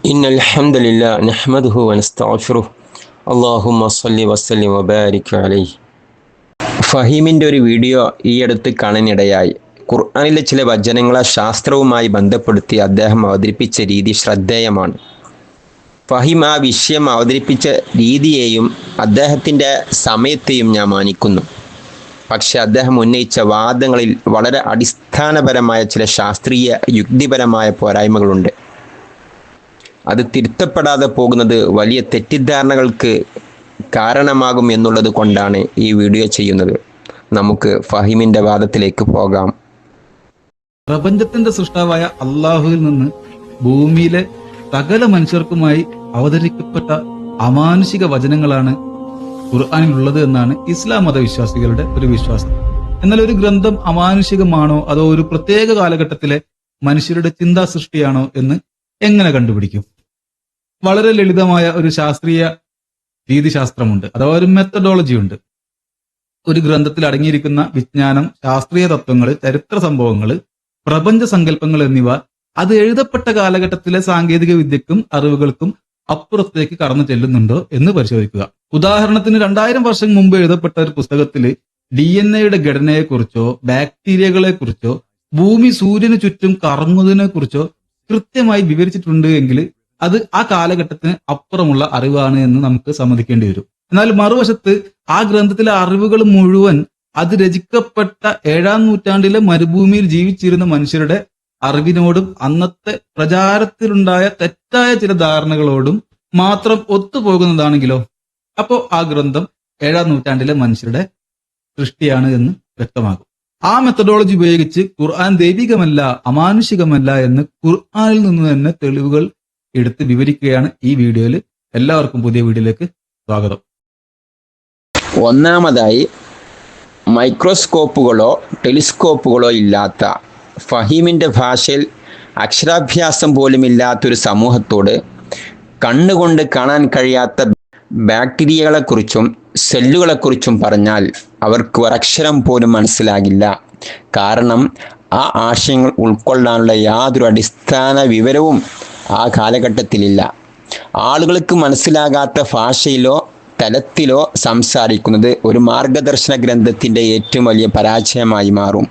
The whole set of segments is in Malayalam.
إن الحمد لله نحمده ونستغفره اللهم صل وسلم وبارك عليه. ഫഹീമിൻ്റെ ഒരു വീഡിയോ ഈയടുത്ത് കാണാനിടയായി. ഖുർആനിലെ ചില വചനങ്ങളെ ശാസ്ത്രവുമായി ബന്ധപ്പെടുത്തി അദ്ദേഹം അവതരിപ്പിച്ച രീതി ശ്രദ്ധേയമാണ്. ഫഹീം ആ വിഷയം അവതരിപ്പിച്ച രീതിയെയും അദ്ദേഹത്തിൻ്റെ സമയത്തെയും ഞാൻ മാനിക്കുന്നു. പക്ഷെ അദ്ദേഹം ഉന്നയിച്ച വാദങ്ങളിൽ വളരെ അടിസ്ഥാനപരമായ ചില ശാസ്ത്രീയ യുക്തിപരമായ പോരായ്മകളുണ്ട്. അത് തിരുത്തപ്പെടാതെ പോകുന്നത് വലിയ തെറ്റിദ്ധാരണകൾക്ക് കാരണമാകും എന്നുള്ളത് കൊണ്ടാണ് ഈ വീഡിയോ ചെയ്യുന്നത്. നമുക്ക് ഫഹീമിന്റെ വാദത്തിലേക്ക് പോകാം. പ്രപഞ്ചത്തിന്റെ സൃഷ്ടാവായ അള്ളാഹുവിൽ നിന്ന് ഭൂമിയിലെ സകല മനുഷ്യർക്കുമായി അവതരിക്കപ്പെട്ട അമാനുഷിക വചനങ്ങളാണ് ഖുർആനിലുള്ളത് എന്നാണ് ഇസ്ലാം മതവിശ്വാസികളുടെ ഒരു വിശ്വാസം. എന്നാൽ ഒരു ഗ്രന്ഥം അമാനുഷികമാണോ അതോ ഒരു പ്രത്യേക കാലഘട്ടത്തിലെ മനുഷ്യരുടെ ചിന്താ സൃഷ്ടിയാണോ എന്ന് എങ്ങനെ കണ്ടുപിടിക്കും? വളരെ ലളിതമായ ഒരു ശാസ്ത്രീയ രീതിശാസ്ത്രമുണ്ട്, അഥവാ ഒരു മെത്തഡോളജി ഉണ്ട്. ഒരു ഗ്രന്ഥത്തിൽ അടങ്ങിയിരിക്കുന്ന വിജ്ഞാനം, ശാസ്ത്രീയ തത്വങ്ങൾ, ചരിത്ര സംഭവങ്ങൾ, പ്രപഞ്ച സങ്കല്പങ്ങൾ എന്നിവ അത് എഴുതപ്പെട്ട കാലഘട്ടത്തിലെ സാങ്കേതിക വിദ്യക്കും അറിവുകൾക്കും അപ്പുറത്തേക്ക് കടന്നു ചെല്ലുന്നുണ്ടോ എന്ന് പരിശോധിക്കുക. ഉദാഹരണത്തിന് 2000 വർഷം മുമ്പ് എഴുതപ്പെട്ട ഒരു പുസ്തകത്തിൽ DNA ഘടനയെക്കുറിച്ചോ ബാക്ടീരിയകളെ കുറിച്ചോ ഭൂമി സൂര്യന് ചുറ്റും കറങ്ങുന്നതിനെ കുറിച്ചോ കൃത്യമായി വിവരിച്ചിട്ടുണ്ട് എങ്കിൽ അത് ആ കാലഘട്ടത്തിന് അപ്പുറമുള്ള അറിവാണ് എന്ന് നമുക്ക് സമ്മതിക്കേണ്ടി വരും. എന്നാൽ മറുവശത്ത് ആ ഗ്രന്ഥത്തിലെ അറിവുകൾ മുഴുവൻ അത് രചിക്കപ്പെട്ട 7-ാം നൂറ്റാണ്ടിലെ മരുഭൂമിയിൽ ജീവിച്ചിരുന്ന മനുഷ്യരുടെ അറിവിനോടും അന്നത്തെ പ്രചാരത്തിലുണ്ടായ തെറ്റായ ചില ധാരണകളോടും മാത്രം ഒത്തുപോകുന്നതാണെങ്കിലോ, അപ്പോ ആ ഗ്രന്ഥം 7-ാം നൂറ്റാണ്ടിലെ മനുഷ്യരുടെ സൃഷ്ടിയാണ് എന്ന് വ്യക്തമാകും. ആ മെത്തഡോളജി ഉപയോഗിച്ച് ഖുർആൻ ദൈവികമല്ല, അമാനുഷികമല്ല എന്ന് ഖുർആനിൽ നിന്ന് തന്നെ തെളിവുകൾ എടുത്ത് വിവരിക്കുകയാണ് ഈ വീഡിയോയിൽ. എല്ലാവർക്കും പുതിയ വീഡിയോയിലേക്ക് സ്വാഗതം. ഒന്നാമതായി, മൈക്രോസ്കോപ്പുകളോ ടെലിസ്കോപ്പുകളോ ഇല്ലാത്ത, ഫഹീമിൻ്റെ ഭാഷയിൽ അക്ഷരാഭ്യാസം പോലും ഇല്ലാത്തൊരു സമൂഹത്തോട് കണ്ണുകൊണ്ട് കാണാൻ കഴിയാത്ത ബാക്ടീരിയകളെക്കുറിച്ചും സെല്ലുകളെക്കുറിച്ചും പറഞ്ഞാൽ അവർക്ക് ഒരക്ഷരം പോലും മനസ്സിലാകില്ല. കാരണം ആ ആശയങ്ങൾ ഉൾക്കൊള്ളാനുള്ള യാതൊരു അടിസ്ഥാന വിവരവും ആ കാലഘട്ടത്തിലില്ല. ആളുകൾക്ക് മനസ്സിലാകാത്ത ഭാഷയിലോ തലത്തിലോ സംസാരിക്കുന്നത് ഒരു മാർഗദർശന ഗ്രന്ഥത്തിൻ്റെ ഏറ്റവും വലിയ പരാജയമായി മാറും.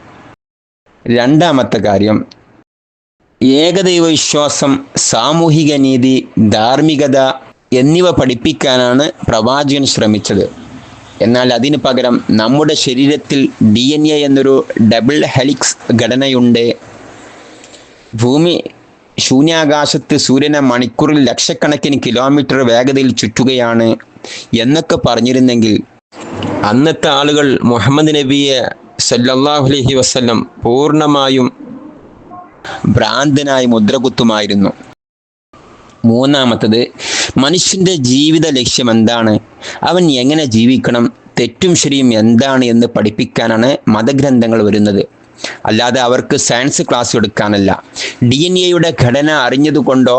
രണ്ടാമത്തെ കാര്യം, ഏകദൈവ വിശ്വാസം, സാമൂഹിക നീതി, ധാർമ്മികത എന്നിവ പഠിപ്പിക്കാനാണ് പ്രവാചകൻ ശ്രമിച്ചത്. എന്നാൽ അതിനു പകരം നമ്മുടെ ശരീരത്തിൽ DNA എന്നൊരു ഡബിൾ ഹെലിക്സ് ഘടനയുണ്ട്, ഭൂമി ശൂന്യാകാശത്ത് സൂര്യനെ മണിക്കൂറിൽ ലക്ഷക്കണക്കിന് കിലോമീറ്റർ വേഗതയിൽ ചുറ്റുകയാണ് എന്നൊക്കെ പറഞ്ഞിരുന്നെങ്കിൽ അന്നത്തെ ആളുകൾ മുഹമ്മദ് നബിയെ സല്ലല്ലാഹു അലൈഹി വസല്ലം പൂർണ്ണമായും ഭ്രാന്തനായി മുദ്രകുത്തുമായിരുന്നു. മൂന്നാമത്തത്, മനുഷ്യന്റെ ജീവിത ലക്ഷ്യം എന്താണ്, അവൻ എങ്ങനെ ജീവിക്കണം, തെറ്റും ശരിയും എന്താണ് എന്ന് പഠിപ്പിക്കാനാണ് മതഗ്രന്ഥങ്ങൾ വരുന്നത്. അല്ലാതെ അവർക്ക് സയൻസ് ക്ലാസ് എടുക്കാനല്ല. DNA ഘടന അറിഞ്ഞതുകൊണ്ടോ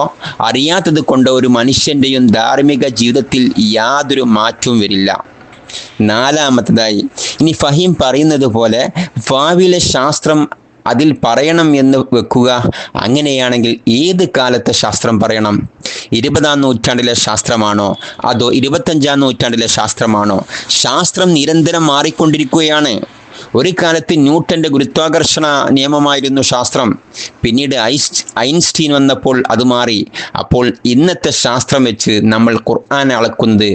അറിയാത്തത് കൊണ്ടോ ഒരു മനുഷ്യൻ്റെയും ധാർമ്മിക ജീവിതത്തിൽ യാതൊരു മാറ്റവും വരില്ല. നാലാമത്തതായി, ഇനി ഫഹീം പറയുന്നത് പോലെ ഭാവിയിലെ ശാസ്ത്രം അതിൽ പറയണം എന്ന് വെക്കുക. അങ്ങനെയാണെങ്കിൽ ഏത് കാലത്തെ ശാസ്ത്രം പറയണം? 20-ാം നൂറ്റാണ്ടിലെ ശാസ്ത്രമാണോ അതോ 25-ാം നൂറ്റാണ്ടിലെ ശാസ്ത്രമാണോ? ശാസ്ത്രം നിരന്തരം മാറിക്കൊണ്ടിരിക്കുകയാണ്. ഒരു കാലത്ത് ന്യൂട്ടന്റെ ഗുരുത്വാകർഷണ നിയമമായിരുന്നു ശാസ്ത്രം. പിന്നീട് ഐൻസ്റ്റീൻ വന്നപ്പോൾ അത് മാറി. അപ്പോൾ ഇന്നത്തെ ശാസ്ത്രം വെച്ച് നമ്മൾ ഖുർആൻ അളക്കുന്നത്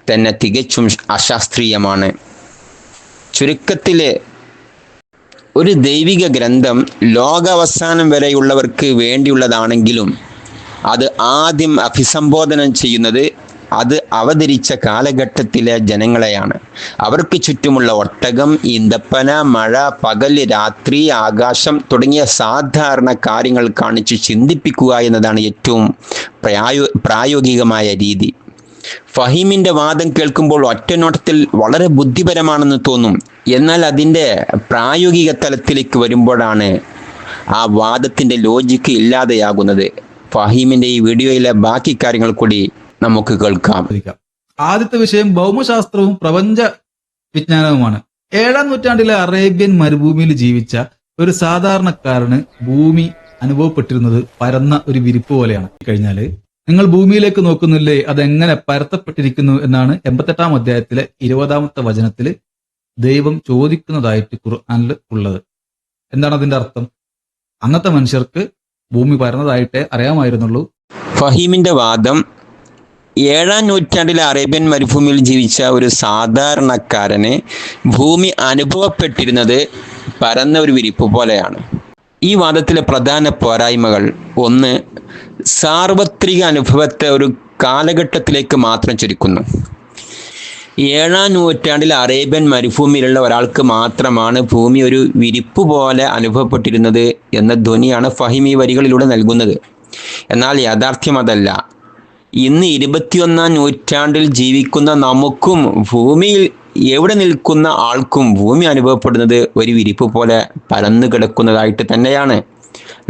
തന്നെ തികച്ചും അശാസ്ത്രീയമാണ്. ചുരുക്കത്തിൽ, ഒരു ദൈവിക ഗ്രന്ഥം ലോകാവസാനം വരെയുള്ളവർക്ക് വേണ്ടിയുള്ളതാണെങ്കിലും അത് ആദ്യം അഭിസംബോധന ചെയ്യുന്നത് അത് അവതരിച്ച കാലഘട്ടത്തിലെ ജനങ്ങളെയാണ്. അവർക്ക് ചുറ്റുമുള്ള ഒട്ടകം, ഈന്തപ്പന, മഴ, പകൽ, രാത്രി, ആകാശം തുടങ്ങിയ സാധാരണ കാര്യങ്ങൾ കാണിച്ച് ചിന്തിപ്പിക്കുക എന്നതാണ് ഏറ്റവും പ്രായോഗികമായ രീതി. ഫഹീമിൻ്റെ വാദം കേൾക്കുമ്പോൾ ഒറ്റനോട്ടത്തിൽ വളരെ ബുദ്ധിപരമാണെന്ന് തോന്നും. എന്നാൽ അതിൻ്റെ പ്രായോഗിക തലത്തിലേക്ക് വരുമ്പോഴാണ് ആ വാദത്തിൻ്റെ ലോജിക്ക് ഇല്ലാതെയാകുന്നത്. ഫഹീമിൻ്റെ ഈ വീഡിയോയിലെ ബാക്കി കാര്യങ്ങൾ കൂടി നമുക്ക് കേൾക്കാം. ആദ്യത്തെ വിഷയം ഭൗമശാസ്ത്രവും പ്രപഞ്ച വിജ്ഞാനവുമാണ്. 7-ാം നൂറ്റാണ്ടിലെ അറേബ്യൻ മരുഭൂമിയിൽ ജീവിച്ച ഒരു സാധാരണക്കാരന് ഭൂമി അനുഭവപ്പെട്ടിരുന്നത് പരന്ന ഒരു വിരിപ്പ് പോലെയാണ്. കഴിഞ്ഞാല് നിങ്ങൾ ഭൂമിയിലേക്ക് നോക്കുന്നില്ലേ, അതെങ്ങനെ പരത്തപ്പെട്ടിരിക്കുന്നു എന്നാണ് 88-ാം അധ്യായത്തിലെ 20-ാമത്തെ വചനത്തിൽ ദൈവം ചോദിക്കുന്നതായിട്ട് ഖുർആനിൽ ഉള്ളത്. എന്താണ് അതിന്റെ അർത്ഥം? അന്നത്തെ മനുഷ്യർക്ക് ഭൂമി പരന്നതായിട്ടേ അറിയാമായിരുന്നുള്ളൂ. ഫഹീമിന്റെ വാദം 7-ാം നൂറ്റാണ്ടിലെ അറേബ്യൻ മരുഭൂമിയിൽ ജീവിച്ച ഒരു സാധാരണക്കാരന് ഭൂമി അനുഭവപ്പെട്ടിരുന്നത് പരന്ന ഒരു വിരിപ്പ് പോലെയാണ്. ഈ വാദത്തിലെ പ്രധാന പോരായ്മകൾ: ഒന്ന്, സാർവത്രിക അനുഭവത്തെ ഒരു കാലഘട്ടത്തിലേക്ക് മാത്രം ചുരുക്കുന്നു. 7-ാം നൂറ്റാണ്ടിൽ അറേബ്യൻ മരുഭൂമിയിലുള്ള ഒരാൾക്ക് മാത്രമാണ് ഭൂമി ഒരു വിരിപ്പ് പോലെ അനുഭവപ്പെട്ടിരുന്നത് എന്ന ധ്വനിയാണ് ഫഹീം ഈ വരികളിലൂടെ നൽകുന്നത്. എന്നാൽ യാഥാർത്ഥ്യം അതല്ല. ഇന്ന് 21-ാം നൂറ്റാണ്ടിൽ ജീവിക്കുന്ന നമുക്കും ഭൂമിയിൽ എവിടെ നിൽക്കുന്ന ആൾക്കും ഭൂമി അനുഭവപ്പെടുന്നത് ഒരു വിരിപ്പ് പോലെ പരന്നു കിടക്കുന്നതായിട്ട് തന്നെയാണ്.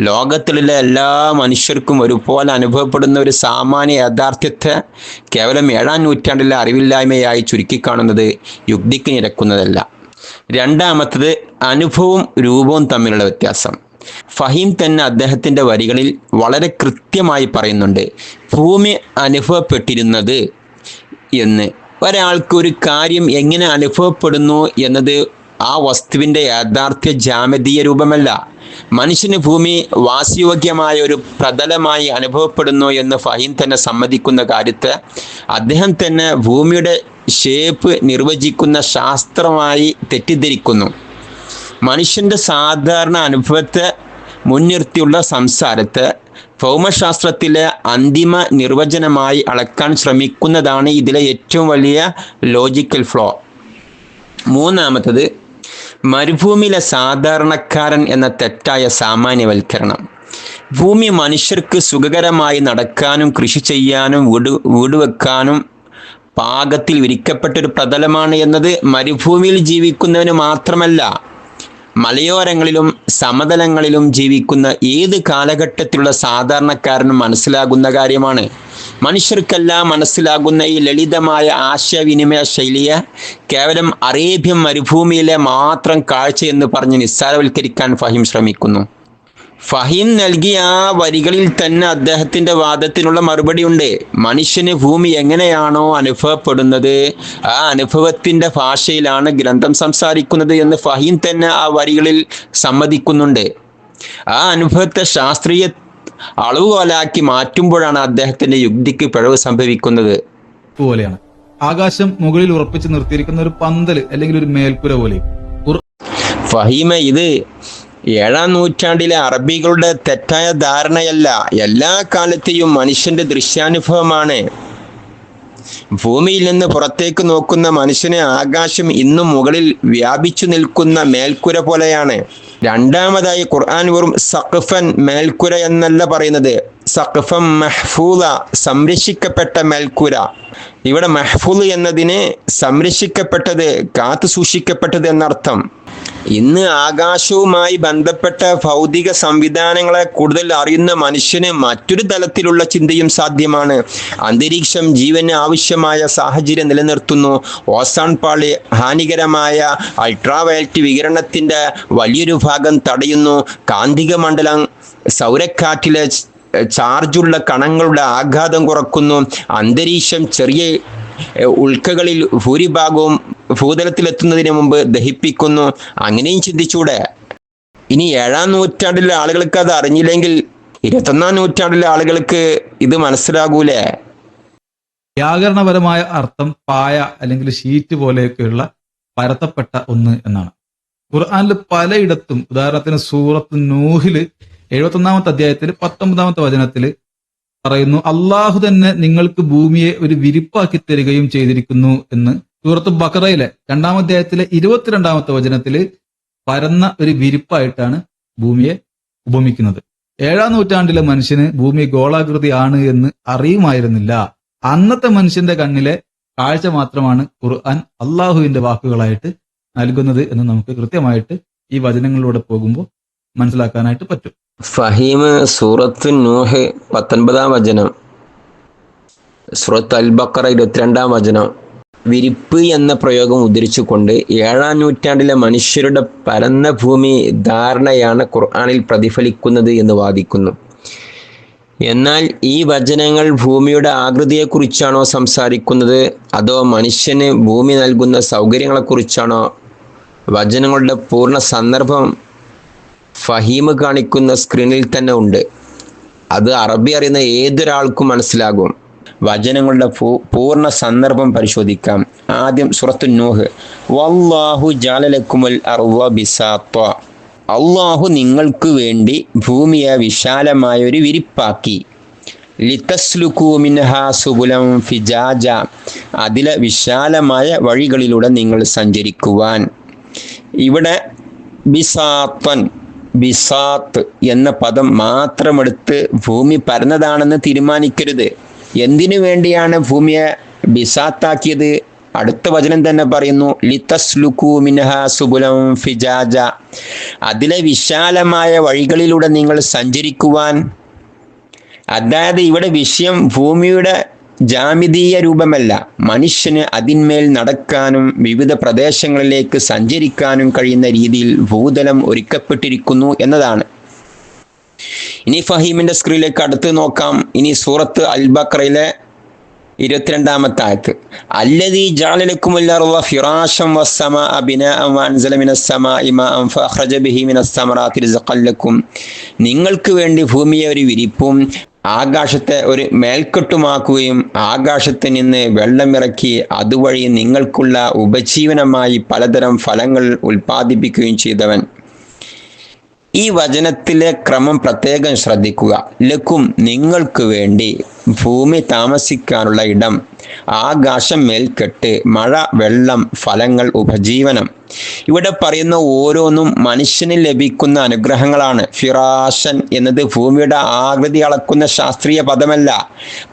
ലോകത്തിലുള്ള എല്ലാ മനുഷ്യർക്കും ഒരുപോലെ അനുഭവപ്പെടുന്ന ഒരു സാമാന്യ യാഥാർത്ഥ്യത്തെ കേവലം 7-ാം നൂറ്റാണ്ടിലെ അറിവില്ലായ്മയായി ചുരുക്കിക്കാണുന്നത് യുക്തിക്ക് നിരക്കുന്നതല്ല. രണ്ടാമത്തത്, അനുഭവവും രൂപവും തമ്മിലുള്ള വ്യത്യാസം. ഫഹീം തന്നെ അദ്ദേഹത്തിൻ്റെ വരികളിൽ വളരെ കൃത്യമായി പറയുന്നുണ്ട്. ഭൂമി അനുഭവപ്പെട്ടിരുന്നത് എന്ന്. ഒരാൾക്ക് ഒരു കാര്യം എങ്ങനെ അനുഭവപ്പെടുന്നു എന്നത് ആ വസ്തുവിൻ്റെ യാഥാർത്ഥ്യ ജാമിതീയ രൂപമല്ല. മനുഷ്യന് ഭൂമി വാസയോഗ്യമായ ഒരു പ്രതലമായി അനുഭവപ്പെടുന്നു എന്ന് ഫഹീം തന്നെ സമ്മതിക്കുന്ന കാര്യത്തെ അദ്ദേഹം തന്നെ ഭൂമിയുടെ ഷേപ്പ് നിർവചിക്കുന്ന ശാസ്ത്രമായി തെറ്റിദ്ധരിക്കുന്നു. മനുഷ്യൻ്റെ സാധാരണ അനുഭവത്തെ മുൻനിർത്തിയുള്ള സംസാരത്തെ ഭൗമശാസ്ത്രത്തിലെ അന്തിമ നിർവചനമായി അളക്കാൻ ശ്രമിക്കുന്നതാണ് ഇതിലെ ഏറ്റവും വലിയ ലോജിക്കൽ ഫ്ലോ. മൂന്നാമത്തത്, മരുഭൂമിയിലെ സാധാരണക്കാരൻ എന്ന തെറ്റായ സാമാന്യവൽക്കരണം. ഭൂമി മനുഷ്യർക്ക് സുഖകരമായി നടക്കാനും കൃഷി ചെയ്യാനും വീട് വെക്കാനും പാകത്തിൽ വിരിക്കപ്പെട്ടൊരു പ്രതലമാണ് എന്നത് മരുഭൂമിയിൽ ജീവിക്കുന്നവന് മാത്രമല്ല, മലയോരങ്ങളിലും സമതലങ്ങളിലും ജീവിക്കുന്ന ഏത് കാലഘട്ടത്തിലുള്ള സാധാരണക്കാരനും മനസ്സിലാകുന്ന കാര്യമാണ്. മനുഷ്യർക്കെല്ലാം മനസ്സിലാകുന്ന ഈ ലളിതമായ ആശയവിനിമയ ശൈലിയെ കേവലം അറേബ്യൻ മരുഭൂമിയിലെ മാത്രം കാഴ്ച എന്ന് പറഞ്ഞ് നിസ്സാരവൽക്കരിക്കാൻ ഫഹീം ശ്രമിക്കുന്നു. ഫഹീം നൽകിയ ആ വരികളിൽ തന്നെ അദ്ദേഹത്തിൻ്റെ വാദത്തിനുള്ള മറുപടിയുണ്ട്. മനുഷ്യന് ഭൂമി എങ്ങനെയാണോ അനുഭവപ്പെടുന്നത് ആ അനുഭവത്തിൻ്റെ ഭാഷയിലാണ് ഗ്രന്ഥം സംസാരിക്കുന്നത് എന്ന് ഫഹീം തന്നെ ആ വരികളിൽ സമ്മതിക്കുന്നുണ്ട്. ആ അനുഭവത്തെ ശാസ്ത്രീയ അളവുകോലാക്കി മാറ്റുമ്പോഴാണ് അദ്ദേഹത്തിൻ്റെ യുക്തിക്ക് പിഴവ് സംഭവിക്കുന്നത്. പോലെയാണ് ആകാശം മുകളിൽ ഉറപ്പിച്ച് നിർത്തിയിരിക്കുന്ന ഒരു പന്തൽ അല്ലെങ്കിൽ ഒരു മേൽപ്പുര പോലെ. ഫഹീമ, ഇത് 7-ാം നൂറ്റാണ്ടിലെ അറബികളുടെ തെറ്റായ ധാരണയല്ല, എല്ലാ കാലത്തെയും മനുഷ്യന്റെ ദൃശ്യാനുഭവമാണ്. ഭൂമിയിൽ നിന്ന് പുറത്തേക്ക് നോക്കുന്ന മനുഷ്യന് ആകാശം ഇന്നും മുകളിൽ വ്യാപിച്ചു നിൽക്കുന്ന മേൽക്കുര പോലെയാണ്. രണ്ടാമതായി ഖുർആൻ വെറും സഖഫൻ, മേൽക്കുര എന്നല്ല പറയുന്നത്, സഖഫം മഹ്ഫൂല, സംരക്ഷിക്കപ്പെട്ട മേൽക്കുര. ഇവിടെ മഹ്ഫൂൽ എന്നതിന് സംരക്ഷിക്കപ്പെട്ടത്, കാത്തു സൂക്ഷിക്കപ്പെട്ടത് എന്നർത്ഥം. ഇന്ന് ആകാശവുമായി ബന്ധപ്പെട്ട ഭൗതിക സംവിധാനങ്ങളെ കൂടുതൽ അറിയുന്ന മനുഷ്യന് മറ്റൊരു തലത്തിലുള്ള ചിന്തയും സാധ്യമാണ്. അന്തരീക്ഷം ജീവന് ആവശ്യമായ സാഹചര്യം നിലനിർത്തുന്നു. ഓസോൺ പാളി ഹാനികരമായ അൾട്രാവയലറ്റ് വികിരണത്തിൻ്റെ വലിയൊരു ഭാഗം തടയുന്നു. കാന്തിക മണ്ഡലം സൗരക്കാറ്റിലെ ചാർജുള്ള കണങ്ങളുടെ ആഘാതം കുറക്കുന്നു. അന്തരീക്ഷം ചെറിയ ഉൽക്കകളിൽ ഭൂരിഭാഗവും ഭൂതലത്തിലെത്തുന്നതിന് മുമ്പ് ദഹിപ്പിക്കുന്നു. അങ്ങനെയും ചിന്തിച്ചൂടെ? ഇനി 7-ാം നൂറ്റാണ്ടിലെ ആളുകൾക്ക് അത് അറിഞ്ഞില്ലെങ്കിൽ 21-ാം നൂറ്റാണ്ടിലെ ആളുകൾക്ക് ഇത് മനസ്സിലാകൂലേ? വ്യാകരണപരമായ അർത്ഥം പായ അല്ലെങ്കിൽ ഷീറ്റ് പോലെയൊക്കെയുള്ള പരത്തപ്പെട്ട ഒന്ന് എന്നാണ്. ഖുർആനിൽ പലയിടത്തും, ഉദാഹരണത്തിന് സൂറത്ത് നൂഹില് 71-ാമത്തെ അധ്യായത്തിൽ 19-ാമത്തെ വചനത്തിൽ പറയുന്നു, അള്ളാഹു തന്നെ നിങ്ങൾക്ക് ഭൂമിയെ ഒരു വിരിപ്പാക്കി തരികയും ചെയ്തിരിക്കുന്നു എന്ന്. സൂറത്ത് ബഖറയിലെ 2-ാം അധ്യായത്തിലെ 22-ാമത്തെ വചനത്തിൽ പരന്ന ഒരു വിരിപ്പായിട്ടാണ് ഭൂമിയെ ഉപമിക്കുന്നത്. 7-ാം നൂറ്റാണ്ടിലെ മനുഷ്യന് ഭൂമി ഗോളാകൃതി ആണ് എന്ന് അറിയുമായിരുന്നില്ല. അന്നത്തെ മനുഷ്യന്റെ കണ്ണിലെ കാഴ്ച മാത്രമാണ് ഖുർആൻ അള്ളാഹുവിന്റെ വാക്കുകളായിട്ട് നൽകുന്നത് എന്ന് നമുക്ക് കൃത്യമായിട്ട് ഈ വചനങ്ങളിലൂടെ പോകുമ്പോൾ മനസ്സിലാക്കാനായിട്ട് പറ്റും. ഫഹീം സൂറത്ത് നൂഹ് 19-ാം വചനം, സൂറത്ത് അൽ ബഖറ 22-ാം വചനം വിരിപ്പ് എന്ന പ്രയോഗം ഉദ്ധരിച്ചുകൊണ്ട് 7-ാം നൂറ്റാണ്ടിലെ മനുഷ്യരുടെ പരന്ന ഭൂമി ധാരണയാണ് ഖുർആനിൽ പ്രതിഫലിക്കുന്നത് എന്ന് വാദിക്കുന്നു. എന്നാൽ ഈ വചനങ്ങൾ ഭൂമിയുടെ ആകൃതിയെക്കുറിച്ചാണോ സംസാരിക്കുന്നത്, അതോ മനുഷ്യന് ഭൂമി നൽകുന്ന സൗകര്യങ്ങളെക്കുറിച്ചാണോ? വചനങ്ങളുടെ പൂർണ്ണ സന്ദർഭം ഫഹീം കാണിക്കുന്ന സ്ക്രീനിൽ തന്നെ ഉണ്ട്. അത് അറബി അറിയുന്ന ഏതൊരാൾക്കും മനസ്സിലാകും. വചനങ്ങളുടെ പൂർണ്ണ സന്ദർഭം പരിശോധിക്കാം. ആദ്യം സൂറത്തു നൂഹ്. വല്ലാഹു ജഅല ലക്കുമുൽ അർള ബിസാത്ത. അള്ളാഹു നിങ്ങൾക്ക് വേണ്ടി ഭൂമിയെ വിശാലമായ ഒരു വിരിപ്പാക്കി. ലിതസ്ലുകൂ മിൻഹാ സുബുലൻ ഫിജാജ. അതിലെ വിശാലമായ വഴികളിലൂടെ നിങ്ങൾ സഞ്ചരിക്കുവാൻ. ഇവിടെ ബിസാത്തൻ, ബിസാത്ത് എന്ന പദം മാത്രമെടുത്ത് ഭൂമി പരന്നതാണെന്ന് തീരുമാനിക്കരുത്. എന്തിനു വേണ്ടിയാണ് ഭൂമിയെ ബിസാത്താക്കിയത്? അടുത്ത വചനം തന്നെ പറയുന്നു, ലിതസ്ലുകൂ മിൻഹാ സുബുലൻ ഫിജാജ. അതിലെ വിശാലമായ വഴികളിലൂടെ നിങ്ങൾ സഞ്ചരിക്കുവാൻ. അതായത് ഇവിടെ വിഷയം ഭൂമിയുടെ ജാമിതീയ രൂപമല്ല, മനുഷ്യന് അതിന്മേൽ നടക്കാനും വിവിധ പ്രദേശങ്ങളിലേക്ക് സഞ്ചരിക്കാനും കഴിയുന്ന രീതിയിൽ ഭൂതലം ഒരുക്കപ്പെട്ടിരിക്കുന്നു എന്നതാണ്. ഇനി ഫഹീമിന്റെ സ്ക്രീനിലേക്ക് അടുത്ത് നോക്കാം. ഇനി സൂറത്ത് അൽ ബഖറയിലെ 22-ാമത്തെ ആയത്ത്. അല്ലദീ ജഅല ലക്കുമുൽ അർള ഫിറാശൻ വസ്സമാഅ ബിനാഅൻ വഅൻസല മിനസ് സമാഇ മാഅൻ ഫഅഖ്റജ ബിഹി മിനസ് സമറാത്തി റിസ്ഖൻ ലക്കും. നിങ്ങൾക്ക് വേണ്ടി ഭൂമിയെ ഒരു വിരിപ്പും ആകാശത്തെ ഒരു മേൽക്കെട്ടുമാക്കുകയും ആകാശത്ത് നിന്ന് വെള്ളമിറക്കി അതുവഴി നിങ്ങൾക്കുള്ള ഉപജീവനമായി പലതരം ഫലങ്ങൾ ഉൽപ്പാദിപ്പിക്കുകയും ചെയ്തവൻ. ഈ വചനത്തിലെ ക്രമം പ്രത്യേകം ശ്രദ്ധിക്കുക. ലക്കും നിങ്ങൾക്ക് വേണ്ടി, ഭൂമി താമസിക്കാനുള്ള ഇടം, ആകാശം മേൽക്കെട്ട്, മഴ, വെള്ളം, ഫലങ്ങൾ, ഉപജീവനം. ഇവിടെ പറയുന്ന ഓരോന്നും മനുഷ്യന് ലഭിക്കുന്ന അനുഗ്രഹങ്ങളാണ്. ഫിറാശൻ എന്നത് ഭൂമിയുടെ ആകൃതി അളക്കുന്ന ശാസ്ത്രീയ പദമല്ല.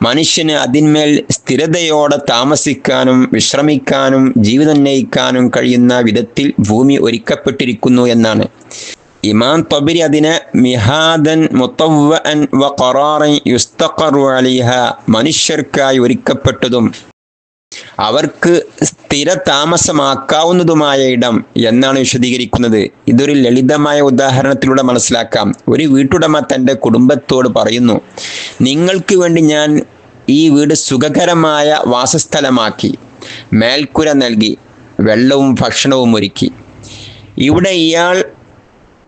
മനുഷ്യന് അതിന്മേൽ സ്ഥിരതയോടെ താമസിക്കാനും വിശ്രമിക്കാനും ജീവിതം നയിക്കാനും കഴിയുന്ന വിധത്തിൽ ഭൂമി ഒരുക്കപ്പെട്ടിരിക്കുന്നു എന്നാണ്. ഇമാം തബരി അതിനെ മിഹാദൻ മുതവ്വഅൻ വഖറാറൻ യുസ്തഖറു അലൈഹ, മനുഷ്യർക്കായി ഒരുക്കപ്പെട്ടതും അവർക്ക് സ്ഥിര താമസമാക്കാവുന്നതുമായ ഇടം എന്നാണ് വിശദീകരിക്കുന്നത്. ഇതൊരു ലളിതമായ ഉദാഹരണത്തിലൂടെ മനസ്സിലാക്കാം. ഒരു വീട്ടുടമ തൻ്റെ കുടുംബത്തോട് പറയുന്നു, നിങ്ങൾക്ക് വേണ്ടി ഞാൻ ഈ വീട് സുഖകരമായ വാസസ്ഥലമാക്കി, മേൽക്കുര നൽകി, വെള്ളവും ഭക്ഷണവും ഒരുക്കി. ഇവിടെ ഇയാൾ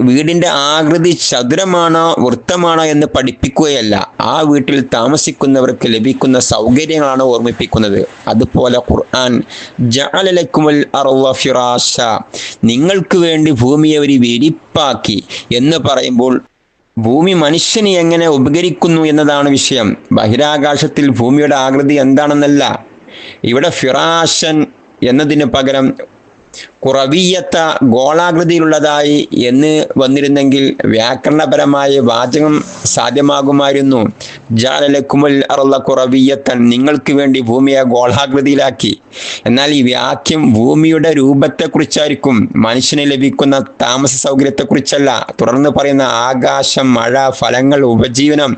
വീടിൻ്റെ ആകൃതി ചതുരമാണോ വൃത്തമാണോ എന്ന് പഠിപ്പിക്കുകയല്ല, ആ വീട്ടിൽ താമസിക്കുന്നവർക്ക് ലഭിക്കുന്ന സൗകര്യങ്ങളാണ് ഓർമ്മിപ്പിക്കുന്നത്. അതുപോലെ ഖുർആൻ ജഅല ലക്കുമുൽ അർള ഫിറാശ, നിങ്ങൾക്ക് വേണ്ടി ഭൂമിയെ ഒരു വിരിപ്പാക്കി എന്ന് പറയുമ്പോൾ ഭൂമി മനുഷ്യന് എങ്ങനെ ഉപകരിക്കുന്നു എന്നതാണ് വിഷയം. ബഹിരാകാശത്തിൽ ഭൂമിയുടെ ആകൃതി എന്താണെന്നല്ല. ഇവിടെ ഫിറാശൻ എന്നതിന് പകരം കുറവിയത്ത, ഗോളാകൃതിയിലുള്ളതായി എന്ന് വന്നിരുന്നെങ്കിൽ വ്യാകരണപരമായ വാചകം സാധ്യമാകുമായിരുന്നു. ജഅല ലക്കുമുൽ അർള കുറവിയത്തൻ, നിങ്ങൾക്ക് വേണ്ടി ഭൂമിയെ ഗോളാകൃതിയിലാക്കി. എന്നാൽ ഈ വാക്യം ഭൂമിയുടെ രൂപത്തെക്കുറിച്ചായിരിക്കും, മനുഷ്യന് ലഭിക്കുന്ന താമസ സൗകര്യത്തെക്കുറിച്ചല്ല. തുടർന്ന് പറയുന്ന ആകാശം, മഴ, ഫലങ്ങൾ, ഉപജീവനം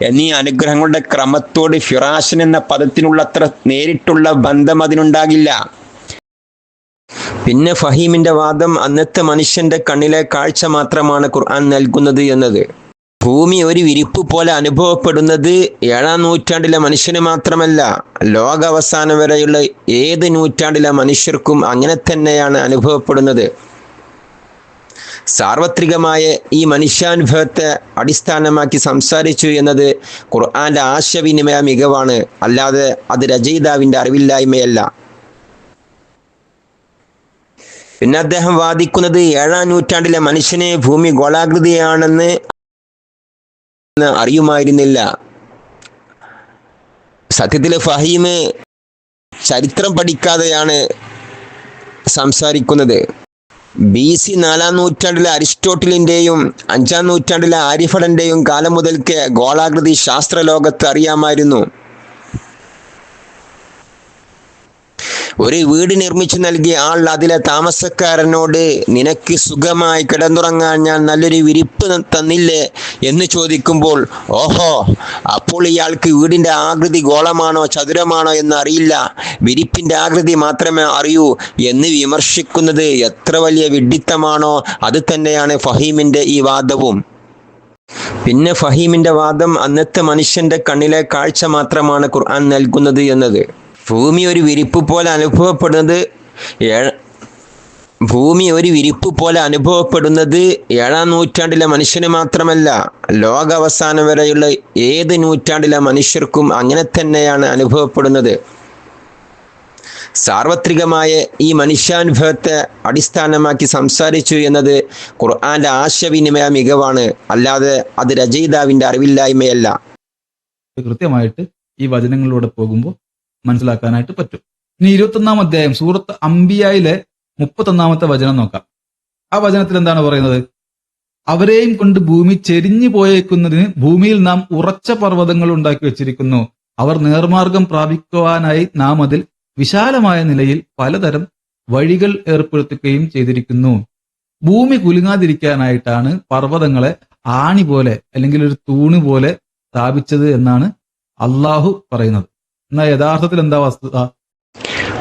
എന്നീ അനുഗ്രഹങ്ങളുടെ ക്രമത്തോട് ഫിറാശൻ എന്ന പദത്തിനുള്ളത്ര നേരിട്ടുള്ള ബന്ധം അതിനുണ്ടാകില്ല. പിന്നെ ഫഹീമിന്റെ വാദം അന്നത്തെ മനുഷ്യന്റെ കണ്ണിലെ കാഴ്ച മാത്രമാണ് ഖുർആൻ നൽകുന്നത് എന്നത്. ഭൂമി ഒരു വിരിപ്പ് പോലെ അനുഭവപ്പെടുന്നത് 7-ാം നൂറ്റാണ്ടിലെ മനുഷ്യന് മാത്രമല്ല, ലോകാവസാനം വരെയുള്ള ഏത് നൂറ്റാണ്ടിലെ മനുഷ്യർക്കും അങ്ങനെ തന്നെയാണ് അനുഭവപ്പെടുന്നത്. സാർവത്രികമായ ഈ മനുഷ്യാനുഭവത്തെ അടിസ്ഥാനമാക്കി സംസാരിച്ചു എന്നത് ഖുർആന്റെ ആശയവിനിമയ മികവാണ്, അല്ലാതെ അത് രചയിതാവിന്റെ അറിവില്ലായ്മയല്ല. പിന്നെ അദ്ദേഹം വാദിക്കുന്നത് 7-ാം നൂറ്റാണ്ടിലെ മനുഷ്യനെ ഭൂമി ഗോളാകൃതിയാണെന്ന് അറിയുമായിരുന്നില്ല. സത്യത്തിൽ ഫഹീം ചരിത്രം പഠിക്കാതെയാണ് സംസാരിക്കുന്നത്. BC 4-ാം നൂറ്റാണ്ടിലെ അരിസ്റ്റോട്ടിലിൻ്റെയും 5-ാം നൂറ്റാണ്ടിലെ ആരിഫഡന്റെയും കാലം മുതൽക്ക് ഗോളാകൃതി ശാസ്ത്രലോകത്ത് അറിയാമായിരുന്നു. ഒരു വീട് നിർമ്മിച്ചു നൽകിയ ആൾ അതിലെ താമസക്കാരനോട്, നിനക്ക് സുഖമായി കിടന്നുറങ്ങാൻ ഞാൻ നല്ലൊരു വിരിപ്പ് തന്നില്ലേ എന്ന് ചോദിക്കുമ്പോൾ, ഓഹോ, അപ്പോൾ ഇയാൾക്ക് വീടിൻ്റെ ആകൃതി ഗോളമാണോ ചതുരമാണോ എന്ന് അറിയില്ല, വിരിപ്പിൻ്റെ ആകൃതി മാത്രമേ അറിയൂ എന്ന് വിമർശിക്കുന്നത് എത്ര വലിയ വിഡ്ഢിത്തമാണോ അത് തന്നെയാണ് ഫഹീമിൻ്റെ ഈ വാദവും. പിന്നെ ഫഹീമിന്റെ വാദം അന്നത്തെ മനുഷ്യന്റെ കണ്ണിലെ കാഴ്ച മാത്രമാണ് ഖുർആൻ നൽകുന്നത് എന്നത്. ഭൂമി ഒരു വിരിപ്പ് പോലെ അനുഭവപ്പെടുന്നത് ഏഴാം നൂറ്റാണ്ടിലെ മനുഷ്യന് മാത്രമല്ല, ലോകാവസാനം വരെയുള്ള ഏത് നൂറ്റാണ്ടിലെ മനുഷ്യർക്കും അങ്ങനെ തന്നെയാണ് അനുഭവപ്പെടുന്നത്. സാർവത്രികമായ ഈ മനുഷ്യാനുഭവത്തെ അടിസ്ഥാനമാക്കി സംസാരിച്ചു എന്നത് ഖുർആന്റെ ആശയവിനിമയ മികവാണ്, അല്ലാതെ അത് രചയിതാവിന്റെ അറിവില്ലായ്മയല്ല. കൃത്യമായിട്ട് ഈ വചനങ്ങളിലൂടെ പോകുമ്പോൾ മനസ്സിലാക്കാനായിട്ട് പറ്റും. ഇനി 21-ാം അധ്യായം സൂറത്ത് അംബിയയിലെ 31-ാമത്തെ വചനം നോക്കാം. ആ വചനത്തിൽ എന്താണ് പറയുന്നത്? അവരെയും കൊണ്ട് ഭൂമി ചെരിഞ്ഞു പോയേക്കുന്നതിന് ഭൂമിയിൽ നാം ഉറച്ച പർവ്വതങ്ങൾ ഉണ്ടാക്കി വെച്ചിരിക്കുന്നു. അവർ നേർമാർഗം പ്രാപിക്കുവാനായി നാം അതിൽ വിശാലമായ നിലയിൽ പലതരം വഴികൾ ഏർപ്പെടുത്തുകയും ചെയ്തിരിക്കുന്നു. ഭൂമി കുലുങ്ങാതിരിക്കാനായിട്ടാണ് പർവ്വതങ്ങളെ ആണി പോലെ അല്ലെങ്കിൽ ഒരു തൂണ് പോലെ സ്ഥാപിച്ചത് എന്നാണ് അള്ളാഹു പറയുന്നത്. എന്നാൽ യഥാർത്ഥത്തിൽ എന്താ വസ്തുത?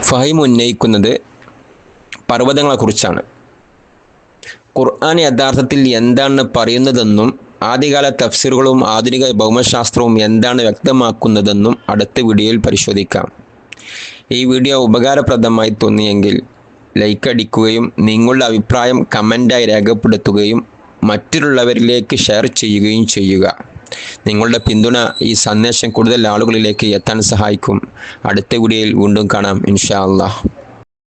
ഫഹീം ഉന്നയിക്കുന്നത് പർവ്വതങ്ങളെ കുറിച്ചാണ്. ഖുർആൻ യഥാർത്ഥത്തിൽ എന്താണ് പറയുന്നതെന്നും ആദ്യകാല തഫ്സീറുകളും ആധുനിക ഭൗമശാസ്ത്രവും എന്താണ് വ്യക്തമാക്കുന്നതെന്നും അടുത്ത വീഡിയോയിൽ പരിശോധിക്കാം. ഈ വീഡിയോ ഉപകാരപ്രദമായി തോന്നിയെങ്കിൽ ലൈക്ക് അടിക്കുകയും നിങ്ങളുടെ അഭിപ്രായം കമൻ്റായി രേഖപ്പെടുത്തുകയും മറ്റുള്ളവരിലേക്ക് ഷെയർ ചെയ്യുകയും ചെയ്യുക. നിങ്ങളുടെ പിന്തുണ ഈ സന്ദേശം കൂടുതൽ ആളുകളിലേക്ക് എത്താൻ സഹായിക്കും. അടുത്ത വീഡിയോയിൽ വീണ്ടും കാണാം ഇൻഷാ അല്ലാഹ്.